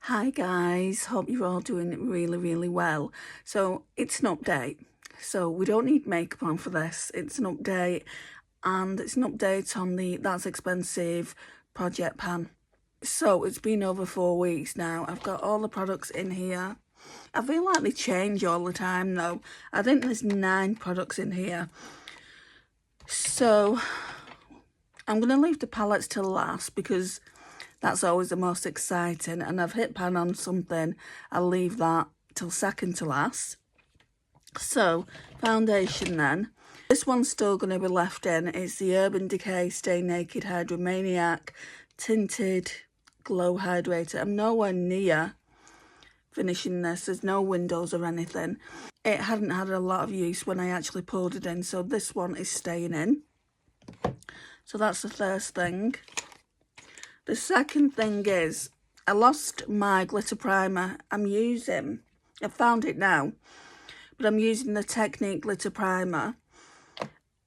Hi guys, hope you're all doing really well. So it's an update. So we don't need makeup on for this. It's an update, and it's an update on the That's Expensive project pan. So it's been over 4 weeks now. I've got all the products in here. I feel like they change all the time though. I think there's 9 products in here. So I'm going to leave the palettes till last because that's always the most exciting, and I've hit pan on something, I'll leave that till second to last. So, foundation then. This one's still going to be left in. It's the Urban Decay Stay Naked Hydromaniac Tinted Glow Hydrator. I'm nowhere near finishing this. There's no windows or anything. It hadn't had a lot of use when I actually pulled it in, so this one is staying in. So that's the first thing. The second thing is, I lost my glitter primer. I found it now, but I'm using the Technique glitter primer.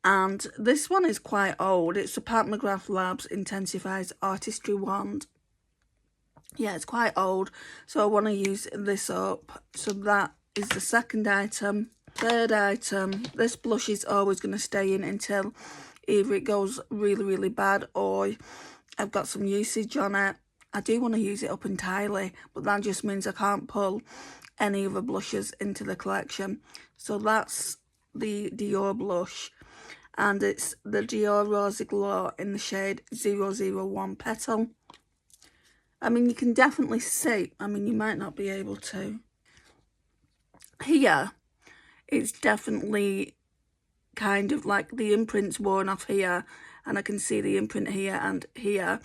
And this one is quite old. It's the Mcgrath Labs Intensifies Artistry Wand. Yeah, it's quite old, so I want to use this up. So that is the second item. Third item, this blush is always going to stay in until either it goes really bad or I've got some usage on it. I do want to use it up entirely, but that just means I can't pull any other blushes into the collection. So that's the Dior blush, and it's the Dior Rosy Glow in the shade 001 Petal. I mean, you can definitely see, you might not be able to. Here, it's definitely kind of like the imprint's worn off here, and I can see the imprint here and here.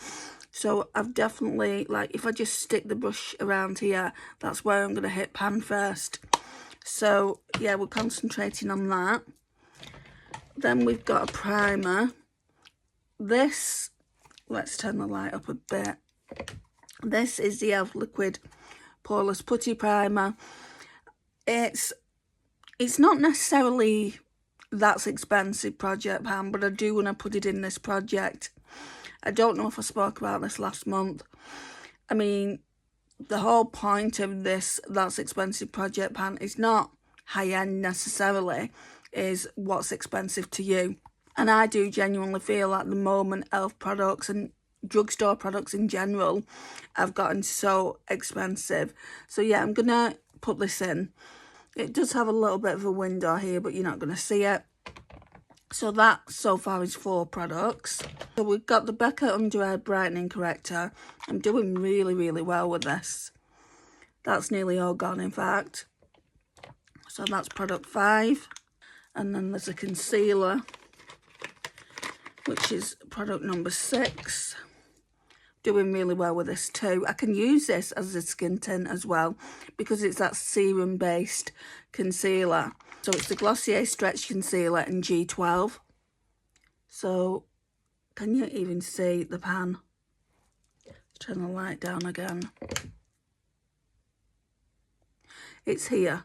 So I've definitely, if I just stick the brush around here, that's where I'm going to hit pan first. So yeah, we're concentrating on that. Then we've got a primer. This, let's turn the light up a bit. This is the e.l.f. Liquid Poreless Putty Primer. It's not necessarily That's Expensive project pan, but I do want to put it in this project. I don't know if I spoke about this last month. I mean, the whole point of this That's Expensive project pan is not high-end necessarily, is what's expensive to you. And I do genuinely feel at the moment e.l.f. products and drugstore products in general have gotten so expensive. So yeah, I'm going to put this in. It does have a little bit of a window here, but you're not going to see it. So that so far is 4 products. So we've got the Becca Under Eye Brightening Corrector. I'm doing really well with this. That's nearly all gone, in fact. So that's product 5. And then there's a concealer, which is product number 6. Doing really well with this too. I can use this as a skin tint as well because it's that serum based concealer. So it's the Glossier Stretch Concealer in G12. So can you even see the pan? Turn the light down again. It's here.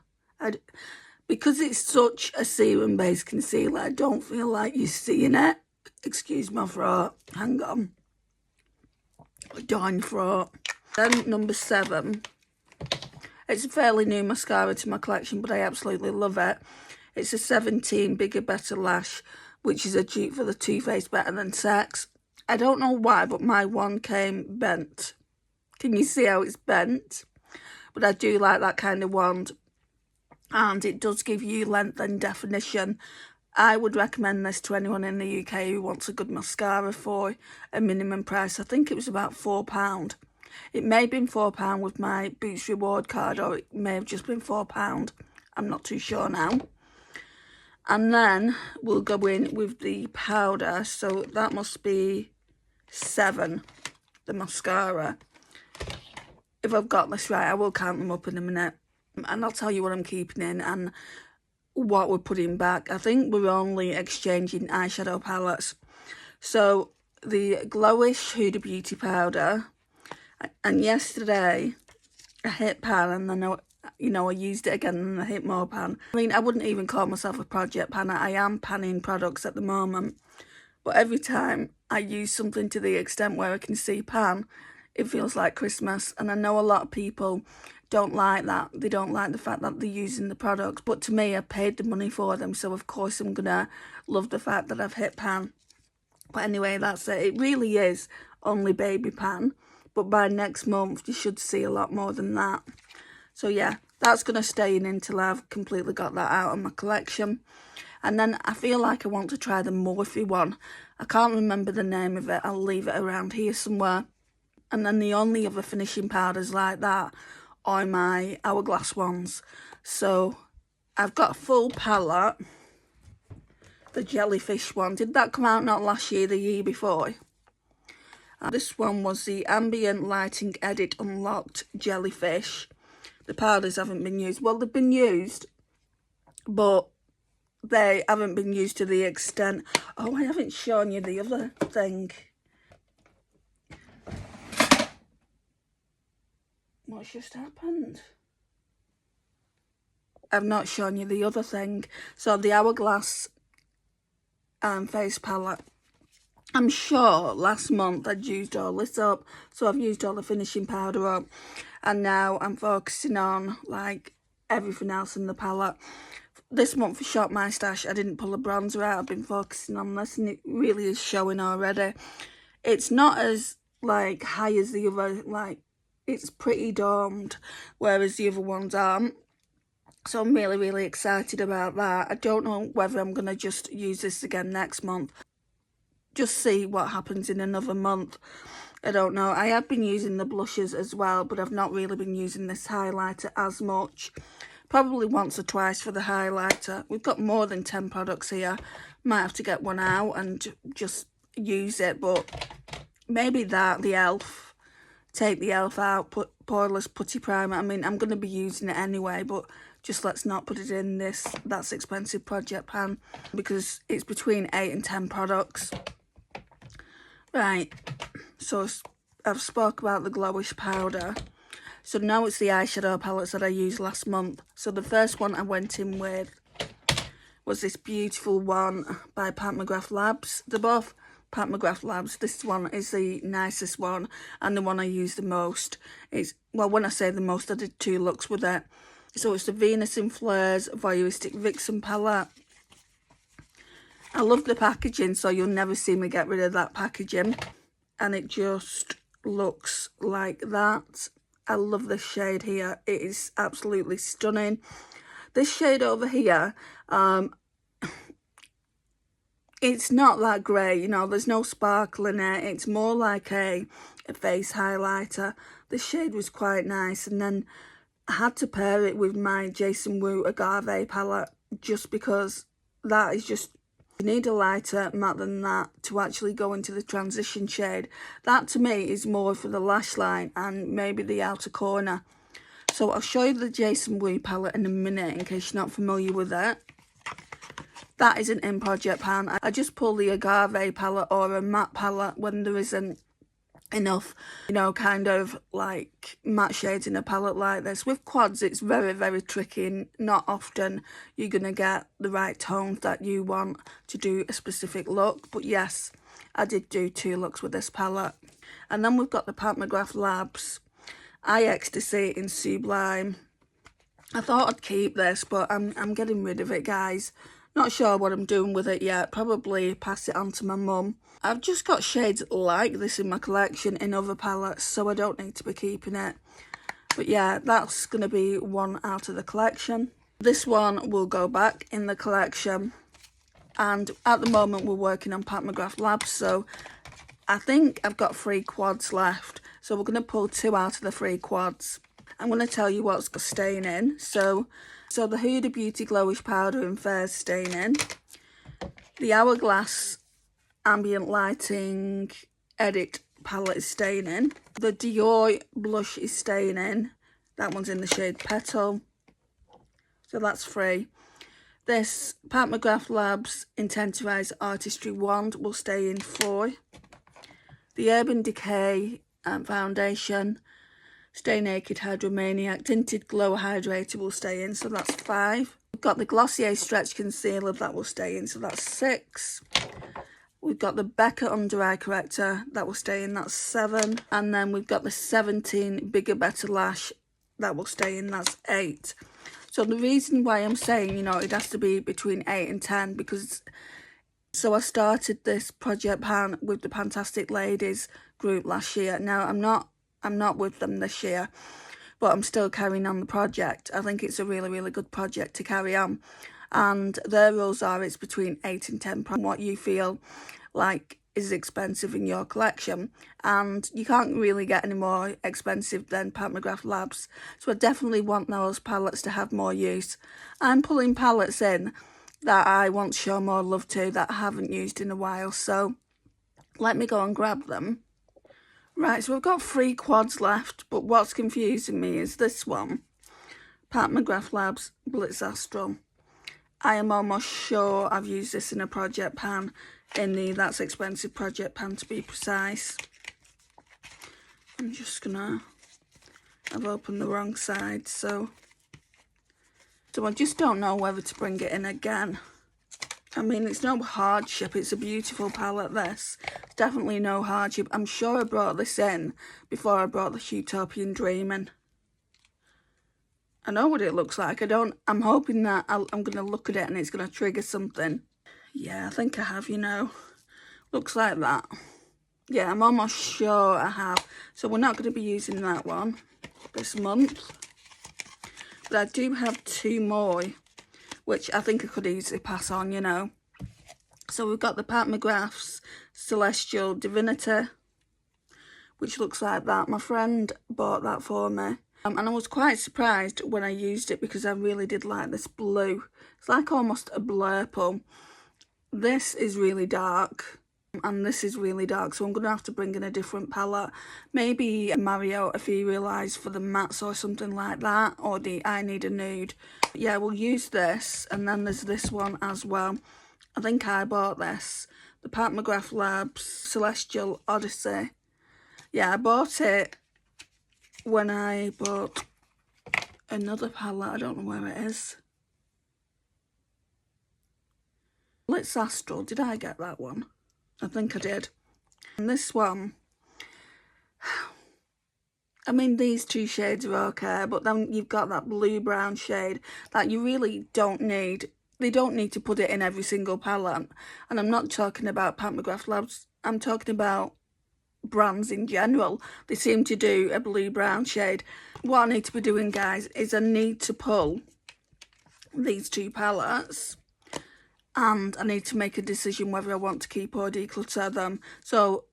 Because it's such a serum based concealer, I don't feel like you're seeing it. Excuse my throat. Hang on. Darn throat. Then number 7. It's a fairly new mascara to my collection, but I absolutely love it. It's a 17 Bigger Better Lash, which is a dupe for the Too Faced Better Than Sex. I don't know why, but my one came bent. Can you see how it's bent? But I do like that kind of wand, and it does give you length and definition. I would recommend this to anyone in the UK who wants a good mascara for a minimum price. I think it was about £4. It may have been £4 with my Boots reward card, or it may have just been £4. I'm not too sure now. And then we'll go in with the powder. So that must be 7, the mascara. If I've got this right, I will count them up in a minute. And I'll tell you what I'm keeping in and what we're putting back. I think we're only exchanging eyeshadow palettes. So the Glowish Huda Beauty powder, and yesterday I hit pan, and then I used it again and I hit more pan. I mean, I wouldn't even call myself a project panner. I am panning products at the moment, but every time I use something to the extent where I can see pan, it feels like Christmas. And I know a lot of people don't like that. They don't like the fact that they're using the products. But to me, I paid the money for them. So, of course, I'm going to love the fact that I've hit pan. But anyway, that's it. It really is only baby pan. But by next month, you should see a lot more than that. So, yeah, that's going to stay in until I've completely got that out of my collection. And then I feel like I want to try the Morphe one. I can't remember the name of it. I'll leave it around here somewhere. And then the only other finishing powders like that are my Hourglass ones. So I've got a full palette. The jellyfish one. Did that come out not last year, the year before? This one was the Ambient Lighting Edit Unlocked Jellyfish. The powders haven't been used. Well, they've been used, but they haven't been used to the extent. Oh, I haven't shown you the other thing. What's just happened? I've not shown you the other thing. So the Hourglass face palette. I'm sure last month I'd used all this up. So I've used all the finishing powder up. And now I'm focusing on like everything else in the palette. This month for Shop My Stash, I didn't pull a bronzer out. I've been focusing on this and it really is showing already. It's not as like high as the other, like it's pretty domed, whereas the other ones aren't. So I'm really, really excited about that. I don't know whether I'm going to just use this again next month. Just see what happens in another month. I don't know. I have been using the blushes as well, but I've not really been using this highlighter as much. Probably once or twice for the highlighter. We've got more than 10 products here. Might have to get one out and just use it, but maybe that, the e.l.f. Take the e.l.f. out, put Poreless Putty Primer. I mean, I'm going to be using it anyway, but just let's not put it in this That's Expensive project pan because it's between 8 and 10 products. Right, so I've spoke about the glowish powder. So now it's the eyeshadow palettes that I used last month. So the first one I went in with was this beautiful one by Mcgrath Labs. They're both Mcgrath Labs. This one is the nicest one and the one I use the most. It's, well, when I say the most, I did 2 looks with it. So it's the Venus in Flares Voyeuristic Vixen palette. I love the packaging, so you'll never see me get rid of that packaging. And it just looks like that. I love this shade here. It is absolutely stunning. This shade over here, it's not that grey, you know, there's no sparkle in it. It's more like a face highlighter. This shade was quite nice. And then I had to pair it with my Jason Wu Agave palette just because that is just, you need a lighter matte than that to actually go into the transition shade. That to me is more for the lash line and maybe the outer corner. So I'll show you the Jason Wu palette in a minute in case you're not familiar with it. That isn't in project pan. I just pull the Agave palette or a matte palette when there isn't enough, you know, kind of like matte shades in a palette like this. With quads, it's very, very tricky and not often you're going to get the right tones that you want to do a specific look. But yes, I did do 2 looks with this palette. And then we've got the Mcgrath Labs Eye Ecstasy in Sublime. I thought I'd keep this, but I'm getting rid of it, guys. Not sure what I'm doing with it yet. Probably pass it on to my mum. I've just got shades like this in my collection in other palettes, so I don't need to be keeping it. But yeah, that's going to be one out of the collection. This one will go back in the collection. And at the moment, we're working on Mcgrath Labs, so I think I've got 3 quads left. So we're going to pull 2 out of the 3 quads. I'm going to tell you what's staying in. So the Huda Beauty Glowish Powder in Fair's staying in. The Hourglass Ambient Lighting Edit palette is staying in. The Dior blush is staying in. That one's in the shade Petal. So that's 3. This Mcgrath Labs Intensifies Artistry Wand will stay in 4. The Urban Decay foundation, Stay Naked Hydromaniac Tinted Glow Hydrator will stay in, so that's 5. We've got the Glossier Stretch Concealer that will stay in, so that's 6. We've got the Becca Under Eye Corrector, that will stay in, that's 7. And then we've got the 17 Bigger Better Lash, that will stay in, that's 8. So the reason why I'm saying, you know, it has to be between 8 and 10, because so I started this project pan with the Fantastic Ladies group last year. Now I'm not with them this year, but I'm still carrying on the project. I think it's a really, really good project to carry on. And their rules are it's between 8 and 10 pounds. What you feel like is expensive in your collection, and you can't really get any more expensive than Pat McGrath Labs. So I definitely want those palettes to have more use. I'm pulling palettes in that I want to show more love to that I haven't used in a while, so let me go and grab them. Right, so we've got 3 quads left, but what's confusing me is this one, Pat McGrath Labs Blitz Astral. I am almost sure I've used this in a project pan, in the That's Expensive project pan to be precise. I'm just gonna, I've opened the wrong side, so I just don't know whether to bring it in again. I mean, it's no hardship, it's a beautiful palette, this. It's definitely no hardship. I'm sure I brought this in before I brought the Utopian Dream in. I know what it looks like. I'm hoping that I'm going to look at it and it's going to trigger something. Yeah, I think I have, you know. Looks like that. Yeah, I'm almost sure I have. So we're not going to be using that one this month. But I do have 2 more, which I think I could easily pass on, you know. So we've got the Pat McGrath's Celestial Divinity, which looks like that. My friend bought that for me. And I was quite surprised when I used it because I really did like this blue. It's like almost a blurple. This is really dark and this is really dark, so I'm going to have to bring in a different palette. Maybe Mario Ethereal Eyes for the mattes or something like that, or the I Need a Nude. Yeah, we'll use this, and then there's this one as well. I think I bought this. The Pat McGrath Labs Celestial Odyssey. Yeah, I bought it when I bought another palette. I don't know where it is. Blitz Astral, did I get that one? I think I did. And this one, I mean, these 2 shades are okay, but then you've got that blue-brown shade that you really don't need. They don't need to put it in every single palette. And I'm not talking about Pat McGrath Labs, I'm talking about brands in general. They seem to do a blue-brown shade. What I need to be doing, guys, is I need to pull these 2 palettes, and I need to make a decision whether I want to keep or declutter them. So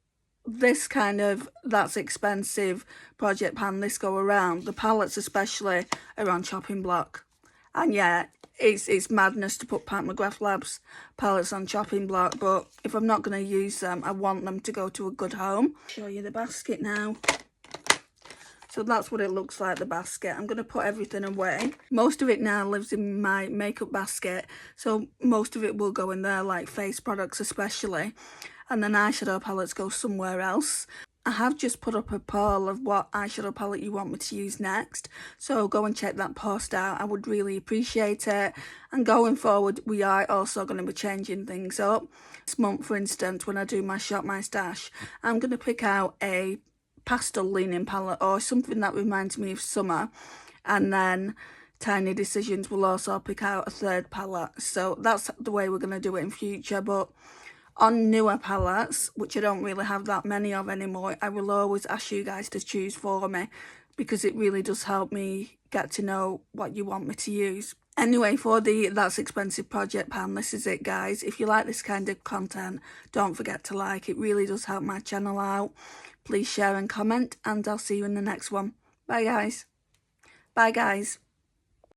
this kind of That's Expensive project pan this go around, the palettes especially are on chopping block. And yeah, it's madness to put Pat McGrath Labs palettes on chopping block, but if I'm not going to use them, I want them to go to a good home. Show you the basket now. So that's what it looks like, the basket. I'm going to put everything away. Most of it now lives in my makeup basket, so most of it will go in there, like face products especially. And then eyeshadow palettes go somewhere else. I have just put up a poll of what eyeshadow palette you want me to use next, so go and check that post out. I would really appreciate it. And going forward, we are also going to be changing things up. This month, for instance, when I do my Shop My Stash, I'm going to pick out a pastel leaning palette or something that reminds me of summer, and then Tiny Decisions will also pick out a 3rd palette. So that's the way we're going to do it in future. But on newer palettes, which I don't really have that many of anymore, I will always ask you guys to choose for me, because it really does help me get to know what you want me to use. Anyway, for the That's Expensive project pan, this is it, guys. If you like this kind of content, don't forget to like. It really does help my channel out. Please share and comment, and I'll see you in the next one. Bye, guys. Bye, guys.